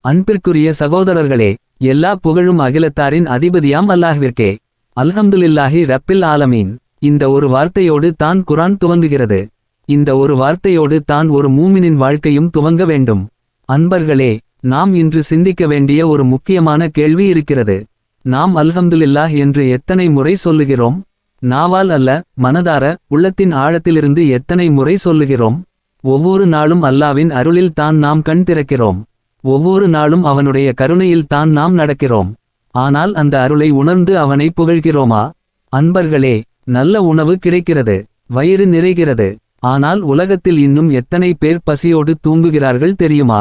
அன்பிற்குரிய சகோதரர்களே, எல்லா புகழும் அகிலத்தாரின் அதிபதியாம் அல்லாஹ்விற்கே. அல்ஹம்துலில்லாஹி ரப்பில் ஆலமீன். இந்த ஒரு வார்த்தையோடு தான் குர்ஆன் துவங்குகிறது. இந்த ஒரு வார்த்தையோடு தான் ஒரு மூமினின் வாழ்க்கையும் துவங்க வேண்டும். அன்பர்களே, நாம் இன்று சிந்திக்க வேண்டிய ஒரு முக்கியமான கேள்வி இருக்கிறது. நாம் அல்ஹம்துலில்லாஹ் என்று எத்தனை முறை சொல்லுகிறோம்? நாவால் அல்ல, மனதார, உள்ளத்தின் ஆழத்திலிருந்து எத்தனை முறை சொல்லுகிறோம்? ஒவ்வொரு நாளும் அல்லாவின் அருளில் தான் நாம் கண் திறக்கிறோம். ஒவ்வொரு நாளும் அவனுடைய கருணையில் தான் நாம் நடக்கிறோம். ஆனால் அந்த அருளை உணர்ந்து அவனை புகழ்கிறோமா? அன்பர்களே, நல்ல உணவு கிடைக்கிறது, வயிறு நிறைகிறது. ஆனால் உலகத்தில் இன்னும் எத்தனை பேர் பசியோடு தூங்குகிறார்கள் தெரியுமா?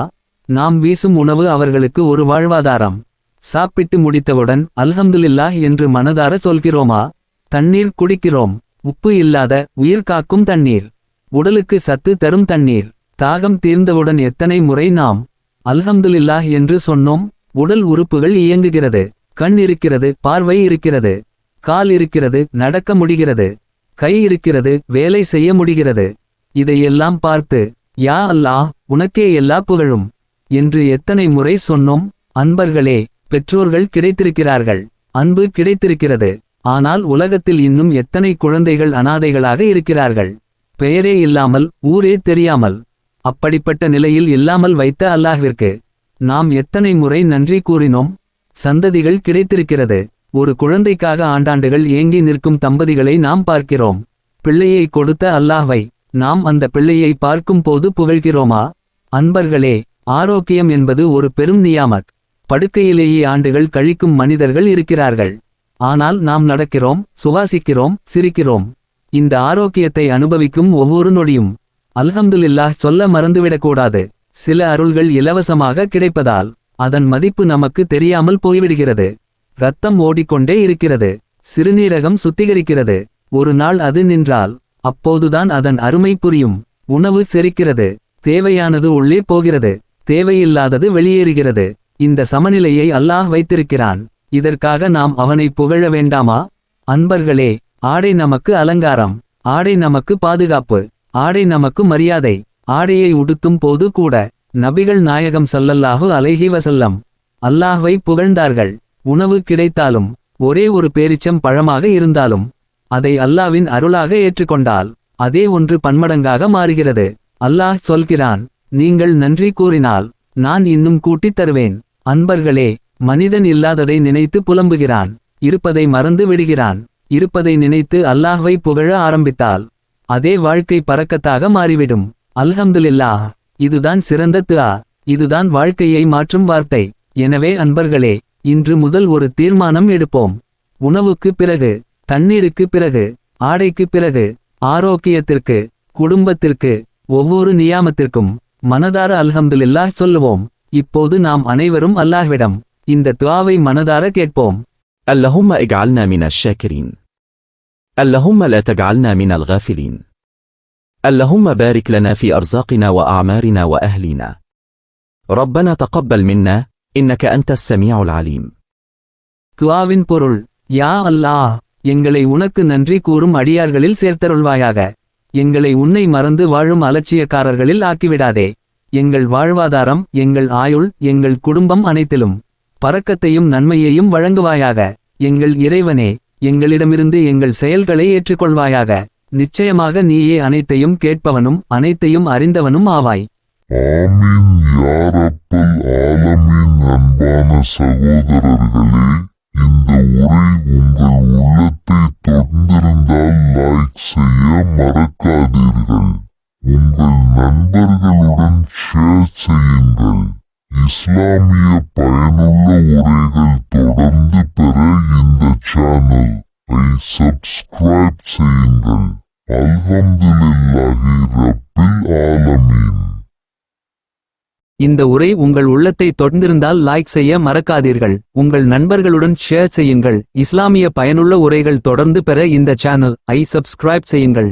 நாம் வீசும் உணவு அவர்களுக்கு ஒரு வாழ்வாதாரம். சாப்பிட்டு முடித்தவுடன் அல்ஹம்துலில்லாஹ் என்று மனதார சொல்கிறோமா? தண்ணீர் குடிக்கிறோம், உப்பு இல்லாத உயிர் காக்கும் தண்ணீர், உடலுக்கு சத்து தரும் தண்ணீர். தாகம் தீர்ந்தவுடன் எத்தனை முறை நாம் அல்ஹம்துலில்லாஹ் என்று சொன்னோம்? உடல் உறுப்புகள் இயங்குகிறது. கண் இருக்கிறது, பார்வை இருக்கிறது. கால் இருக்கிறது, நடக்க முடிகிறது. கை இருக்கிறது, வேலை செய்ய முடிகிறது. இதையெல்லாம் பார்த்து யா அல்லாஹ், உனக்கே எல்லா புகழும் என்று எத்தனை முறை சொன்னோம்? அன்பர்களே, பெற்றோர்கள் கிடைத்திருக்கிறார்கள், அன்பு கிடைத்திருக்கிறது. ஆனால் உலகத்தில் இன்னும் எத்தனை குழந்தைகள் அனாதைகளாக இருக்கிறார்கள். பெயரே இல்லாமல், ஊரே தெரியாமல், அப்படிப்பட்ட நிலையில் இல்லாமல் வைத்த அல்லாஹ்விற்கு நாம் எத்தனை முறை நன்றி கூறினோம்? சந்ததிகள் கிடைத்திருக்கிறது. ஒரு குழந்தைக்காக ஆண்டாண்டுகள் ஏங்கி நிற்கும் தம்பதிகளை நாம் பார்க்கிறோம். பிள்ளையை கொடுத்த அல்லாஹ்வை நாம் அந்த பிள்ளையை பார்க்கும் போது புகழ்கிறோமா? அன்பர்களே, ஆரோக்கியம் என்பது ஒரு பெரும் நியாமத். படுக்கையிலேயே ஆண்டுகள் கழிக்கும் மனிதர்கள் இருக்கிறார்கள். ஆனால் நாம் நடக்கிறோம், சுவாசிக்கிறோம், சிரிக்கிறோம். இந்த ஆரோக்கியத்தை அனுபவிக்கும் ஒவ்வொரு நொடியும் அல்ஹம்துலில்லாஹ் சொல்ல மறந்துவிடக்கூடாது. சில அருள்கள் இலவசமாக கிடைப்பதால் அதன் மதிப்பு நமக்கு தெரியாமல் போய்விடுகிறது. இரத்தம் ஓடிக்கொண்டே இருக்கிறது, சிறுநீரகம் சுத்திகரிக்கிறது. ஒரு நாள் அது நின்றால் அப்போதுதான் அதன் அருமை புரியும். உணவு செரிக்கிறது, தேவையானது உள்ளே போகிறது, தேவையில்லாதது வெளியேறுகிறது. இந்த சமநிலையை அல்லாஹ் வைத்திருக்கிறான். இதற்காக நாம் அவனை புகழ வேண்டாமா? அன்பர்களே, ஆடை நமக்கு அலங்காரம், ஆடை நமக்கு பாதுகாப்பு, ஆடை நமக்கு மரியாதை. ஆடையை உடுத்தும் போது கூட நபிகள் நாயகம் ஸல்லல்லாஹு அலைஹி வஸல்லம் அல்லாஹ்வை புகழ்ந்தார்கள். உணவு கிடைத்தாலும், ஒரே ஒரு பேரிச்சம் பழமாக இருந்தாலும், அதை அல்லாவின் அருளாக ஏற்றுக்கொண்டால் அதே ஒன்று பன்மடங்காக மாறுகிறது. அல்லாஹ் சொல்கிறான், நீங்கள் நன்றி கூறினால் நான் இன்னும் கூட்டித் தருவேன். அன்பர்களே, மனிதன் இல்லாததை நினைத்து புலம்புகிறான், இருப்பதை மறந்து விடுகிறான். இருப்பதை நினைத்து அல்லாஹ்வை புகழ ஆரம்பித்தால் அதே வாழ்க்கை பரக்கத்தாக மாறிவிடும். அல்ஹம்துலில்லாஹ், இதுதான் சிறந்த துஆ, இதுதான் வாழ்க்கையை மாற்றும் வார்த்தை. எனவே அன்பர்களே, இன்று முதல் ஒரு தீர்மானம் எடுப்போம். உணவுக்கு பிறகு, தண்ணீருக்கு பிறகு, ஆடைக்கு பிறகு, ஆரோக்கியத்திற்கு, குடும்பத்திற்கு, ஒவ்வொரு நியாமத்திற்கும் மனதார அல்ஹம்துலில்லாஹ் சொல்லுவோம். இப்போது நாம் அனைவரும் அல்லாஹ்விடம் இந்த துஆவை மனதார கேட்போம். اللهم اجعلنا من الشاكرين. اللهم لا تجعلنا من الغافلين. اللهم بارك لنا في أرزاقنا وأعمارنا وأهلنا. ربنا تقبل منا إنك أنت السميع العليم. துஆவின் பொருள்: யா அல்லாஹ், எங்களை உனக்கு நன்றி கூறும் அடியார்களில் சேர்த்தருள்வாயாக. எங்களை உன்னை மறந்து வாழும் அலட்சியக்காரர்களில் ஆக்கிவிடாதே. எங்கள் வாழ்வாதாரம், எங்கள் ஆயுள், எங்கள் குடும்பம் அனைத்திலும் பரக்கத்தையும் நன்மையையும் வழங்குவாயாக. எங்கள் இறைவனே, எங்களிடமிருந்து எங்கள் செயல்களை ஏற்றுக்கொள்வாயாக. நிச்சயமாக நீயே அனைத்தையும் கேட்பவனும் அனைத்தையும் அறிந்தவனும் ஆவாய். ஆமீன் யா ரப்பல் ஆலமீன். அன்பான சகோதரர்களே, இந்த உரை உங்கள் உள்ளத்தை தொட்டிருந்தால் லைக் செய்ய மறக்காதீர்கள். உங்கள் நண்பர்களுடன் ஷேர் செய்யுங்கள். இஸ்லாமிய பயனுள்ள உரைகள் தொடர்ந்து பெற இந்த சேனல் ஐ சப்ஸ்கிரைப் செய்யுங்கள். அல்ஹம்துலில்லாஹி ரப்பில் ஆலமீன். இந்த உரை உங்கள் உள்ளத்தை தொட்டிருந்தால் லைக் செய்ய மறக்காதீர்கள். உங்கள் நண்பர்களுடன் ஷேர் செய்யுங்கள். இஸ்லாமிய பயனுள்ள உரைகள் தொடர்ந்து பெற இந்த சேனல் ஐ சப்ஸ்கிரைப் செய்யுங்கள்.